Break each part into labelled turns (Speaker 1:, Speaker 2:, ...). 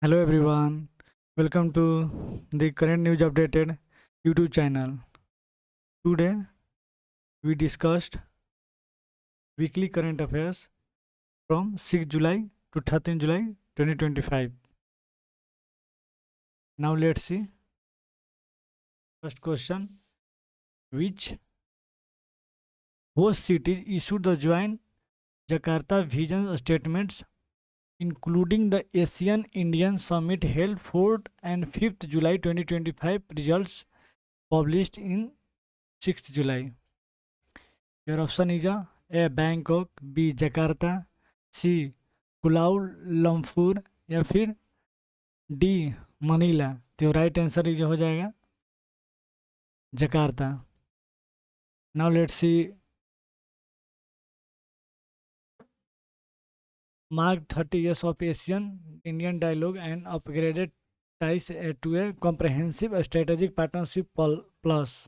Speaker 1: Hello everyone, welcome to the current news updated YouTube channel. Today we discussed weekly current affairs from 6 July to 13 July 2025. Now let's see. First question: which host cities issued the joint Jakarta vision statements including the Asian Indian Summit held 4th and 5th July 2025 results published in 6th July? Your option is A. Bangkok, B. Jakarta, C. Kuala Lumpur या फिर D Manila. तो right answer ये हो जाएगा Jakarta. Now let's see. Marked 30 years of Asian Indian dialogue and upgraded ties to a comprehensive strategic partnership plus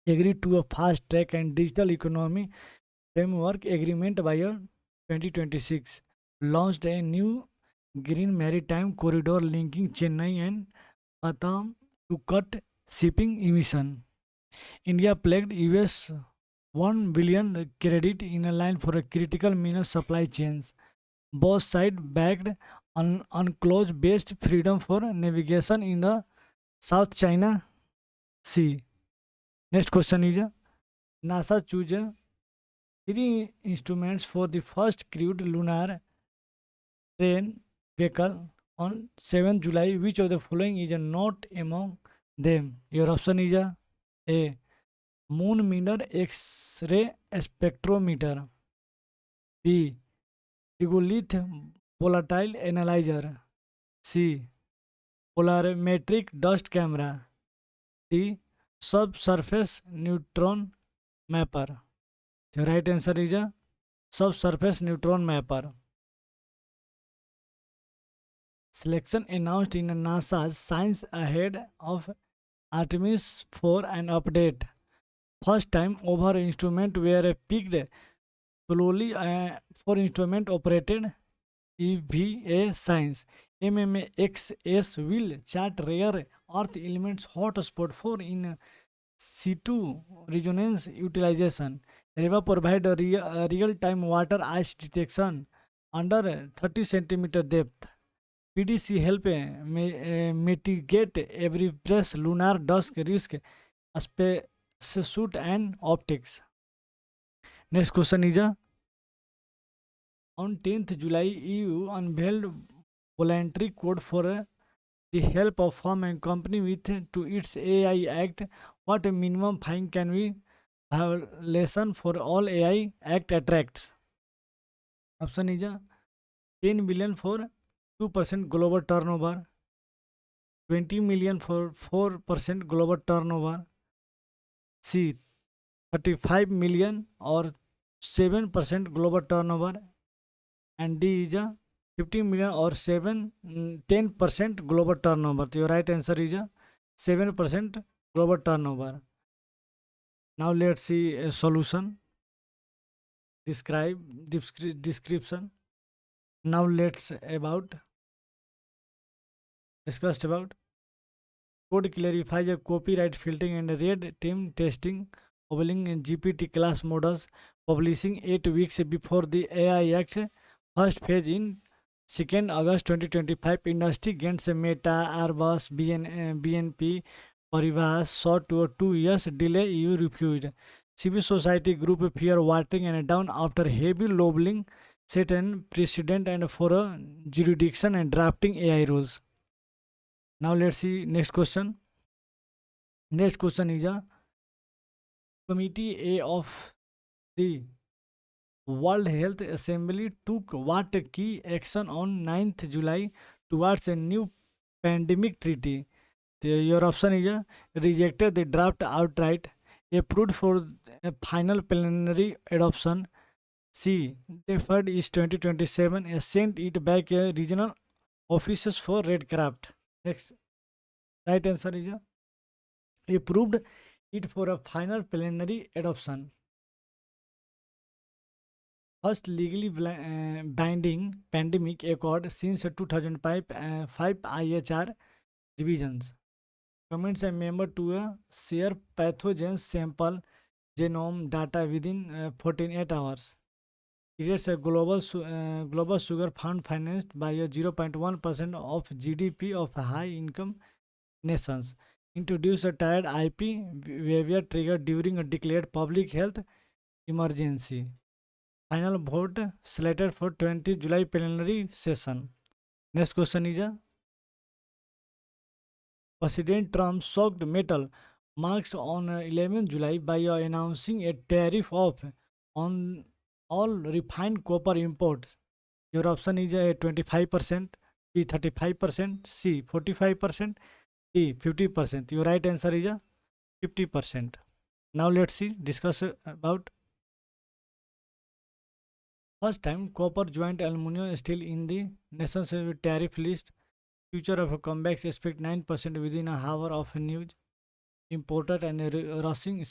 Speaker 1: agreed to a fast track and digital economy framework agreement by 2026, launched a new green maritime corridor linking Chennai and Batam to cut shipping emission. India pledged US 1 billion credit in a line for a critical mineral supply chains. Both sides backed on UNCLOS based freedom for navigation in the South China Sea. Next question is NASA choose three instruments for the first crewed lunar train vehicle on 7 July. Which of the following is not among them? Your option is A. Moon Mirror X-ray spectrometer, B. Regolith volatile analyzer, C. Polarimetric dust camera, D. Subsurface neutron mapper. The right answer is a subsurface neutron mapper. Selection announced in NASA's Science ahead of Artemis 4 and update. First time over instrument were picked slowly for instrument operated EVA science. MMAXS will chart rare earth elements hotspot for in situ resonance utilization. REVA provide a real-time water ice detection under 30 centimeter depth. PDC help mitigate every press lunar dusk risk spacesuit and optics. Next question is on 10th July EU unveiled voluntary code for the help of firm and company with to its AI Act. What a minimum fine can be violation for all AI Act attracts? Option is 10 billion for 2% global turnover, 20 million for 4% global turnover, C 35 million or 7% global turnover, and D is 15 million or 10% global turnover. So your right answer is 7% global turnover. Now let's see a solution. Description. Now let's discussed about code clarifies a copyright filtering and red team testing, enabling GPT class models, publishing 8 weeks before the AI Act first phase in 2nd August 2025. Industry gains Meta, Airbus, BNP Paribas sought to a 2 years delay. EU refused. Civil society group fear watering and down after heavy lobbying set an precedent and for a jurisdiction and drafting AI rules. Now let's see next question. Next question is Committee A of the World Health Assembly took what key action on 9th July towards a new pandemic treaty? Your option is rejected the draft outright, approved for a final plenary adoption, C. deferred is 2027, sent it back regional offices for red craft. Next, right answer is approved it for a final plenary adoption. first legally binding pandemic accord since 2005 5 IHR revisions. Commits a member to share pathogen sample genome data within 48 hours. Creates a global sugar fund financed by a 0.1% of GDP of high income nations. Introduce a tied IP waiver trigger during a declared public health emergency. Final vote slated for 20 July plenary session. Next question is President Trump shocked metal marks on 11 July by announcing a tariff of on all refined copper imports. Your option is a 25%, B 35%, C 45%, D 50%. Your right answer is a 50%. Now let's see discuss about first time copper joint aluminum steel in the nation's tariff list. Future of comebacks expect 9% within a hour of news. Imported and rushing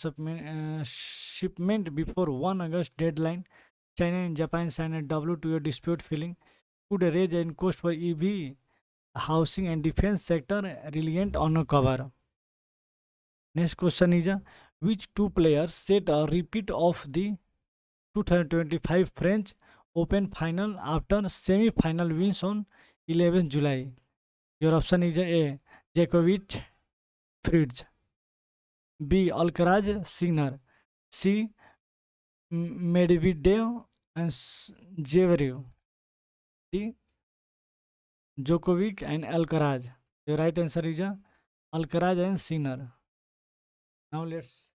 Speaker 1: shipment before 1 August deadline. China and Japan signed a WTO dispute filling. Could raise in cost for EV, housing and defense sector reliant on a cover. Next question is which two players set a repeat of the 2025 French Open final after semi-final wins on 11 July? Your option is A. Djokovic, Fritz. B. Alcaraz, Sinner. C. Medvedev and Zverev. D. Djokovic and Alcaraz. The right answer is Alcaraz and Sinner. Now let's.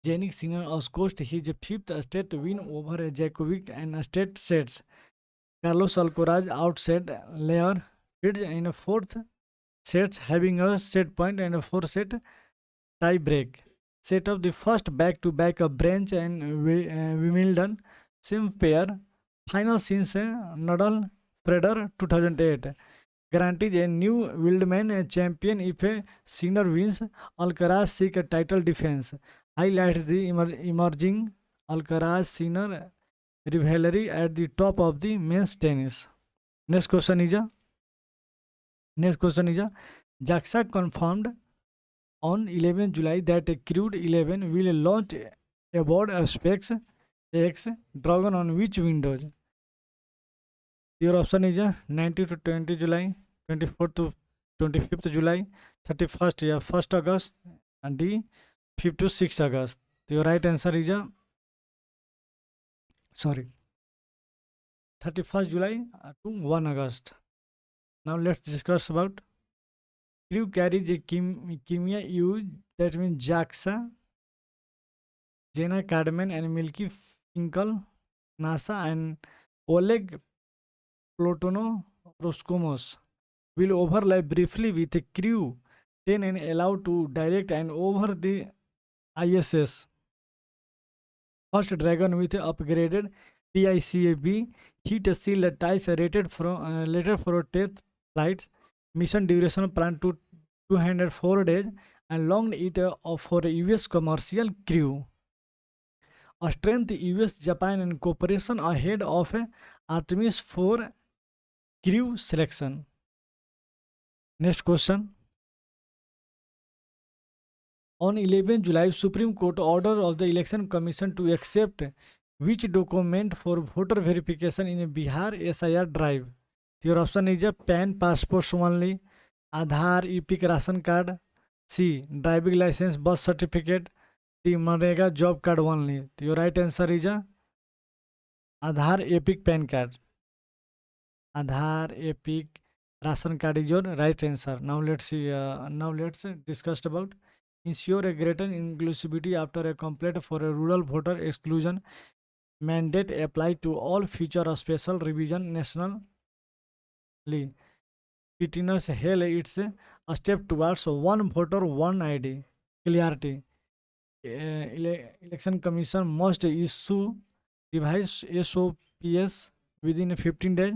Speaker 1: Jannik Sinner has scored his fifth state win over Djokovic and state sets. Carlos Alcaraz outset Leo Fritz in a fourth set, having a set point and a four set tie break. Set of the first back-to-back of Branch and Wimbledon, same pair. Final since Nadal Federer 2008. Guarantees a new Wildman champion if a Sinner wins. Alcaraz seek a title defense. Highlights the emerging Alcaraz Sinner rivalry at the top of the men's tennis. Next question is JAXA confirmed on 11 July that a Crude 11 will launch aboard a SpaceX Dragon on which windows? Your option is 19 to 20 July, 24 to 25th July, 31st 1st August, and D 5th to 6th August. Your right answer is 31st July to 1 August. Now let's discuss about Crew carries a Kimia U, that means JAXA, Jena Cadman and Milky Finkel, NASA and Oleg Plotono Roscosmos will overlap briefly with a Crew 10 and allowed to direct and over the ISS. First Dragon with upgraded TICAB heat shield ties rated from later for test flights. Mission duration planned to 204 days and long it for a US commercial crew. A strength US Japan and cooperation ahead of Artemis 4 crew selection. Next question. On 11 July, Supreme Court order of the Election Commission to accept which document for voter verification in Bihar SIR drive? Your option is a PAN passports only, Aadhaar EPIC ration card, C driving license birth certificate, D Manrega job card only. Your right answer is a Aadhaar EPIC PAN card. Aadhaar EPIC ration card is your right answer. Now let's see. Now let's discuss about ensure a greater inclusivity after a complaint for a rural voter exclusion mandate applied to all future special revision nationally. Petitioners hail it's a step towards one voter, one ID clarity. Election Commission must issue revised SOPs within 15 days.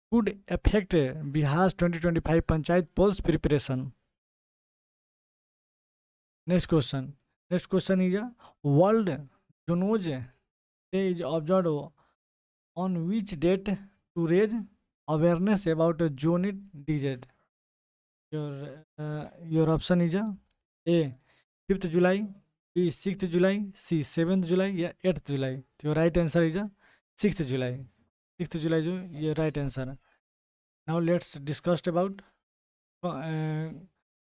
Speaker 1: Could affect Bihar's 2025 Panchayat polls preparation. Next question. Next question is World Zoonoz Day is observed on which date to raise awareness about zoonotic disease? Your option is A 5th July, B 6th July, C 7th July, yeah 8th July. Your right answer is 6th July. 6th July is your right answer. Now let's discuss about uh,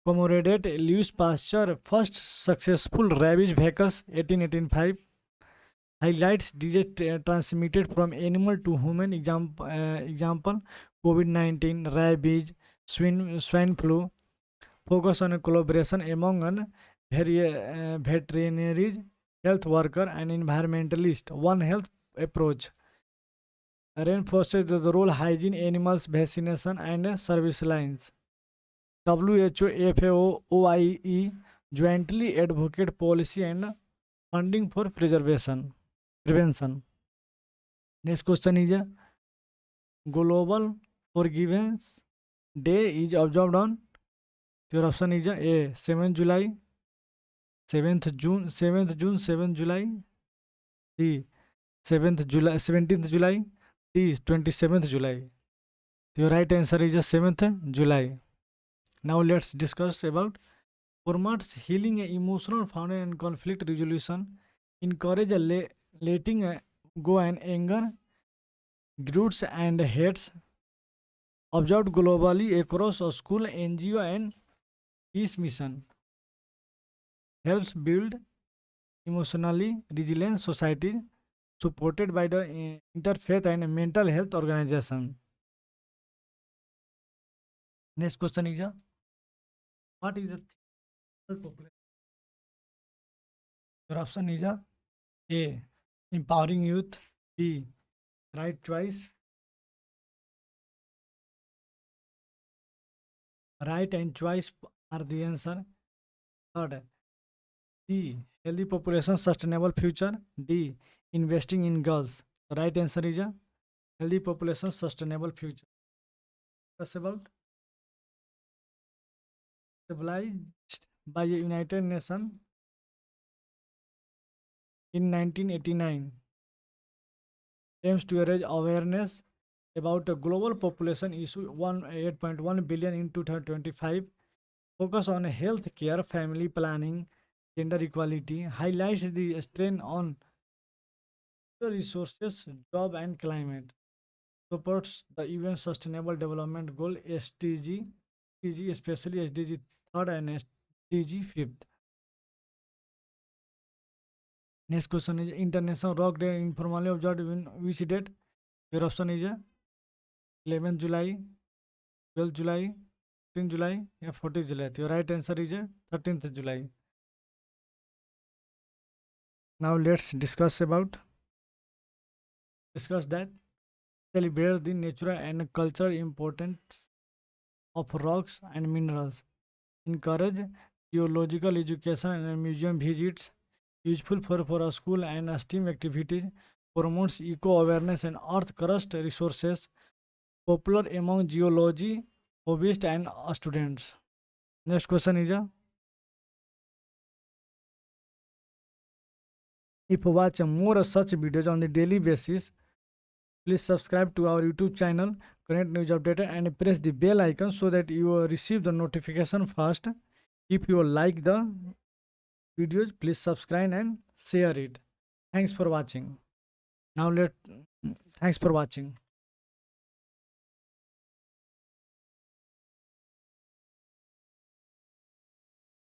Speaker 1: commemorate Louis Pasteur first successful rabies vaccine 1885 highlights disease transmitted from animal to human example COVID-19, rabies, swine flu, focus on a collaboration among veterinaries, health worker and environmentalist. One health approach reinforces the role hygiene, animals, vaccination and service lines. WHO, FAO, OIE jointly advocate policy and funding for prevention. Next question is Global Forgiveness Day is observed on. Your option is A 7th July, 7th June, 7th June, 7th July, D 7th July, 17th July, D 27th July. Your right answer is 7th July. Now let's discuss about promotes healing, emotional foundation and conflict resolution, encourage letting go and anger, grudges and hates, observed globally across a school, NGO and peace mission, helps build emotionally resilient society supported by the interfaith and mental health organization. Next question is what is the population? Your option is A empowering youth, B right choice, right and choice are the answer. Third, C healthy population, sustainable future, D investing in girls. The right answer is healthy population, sustainable future. Discuss about established by the United Nations in 1989 aims to raise awareness about a global population issue 8.1 billion in 2025, focus on health care, family planning, gender equality, highlights the strain on resources, job and climate, supports the UN Sustainable Development Goal SDG, especially SDG 3rd and SDG 5th. Next question is International Rock Day informally observed in which date? Your option is 11th July, 12th July, 13th July, yeah, 14th July. Your right answer is 13th July. Now let's discuss that celebrate the natural and cultural importance of rocks and minerals, encourage geological education and museum visits, useful for a school and STEAM activities, promotes eco-awareness and earth crust resources, popular among geology hobbyists and students. Next question is if you watch more such videos on the daily basis, please subscribe to our YouTube channel, current news update, and press the bell icon so that you will receive the notification first. If you like the videos, please subscribe and share it. Thanks for watching. Now thanks for watching.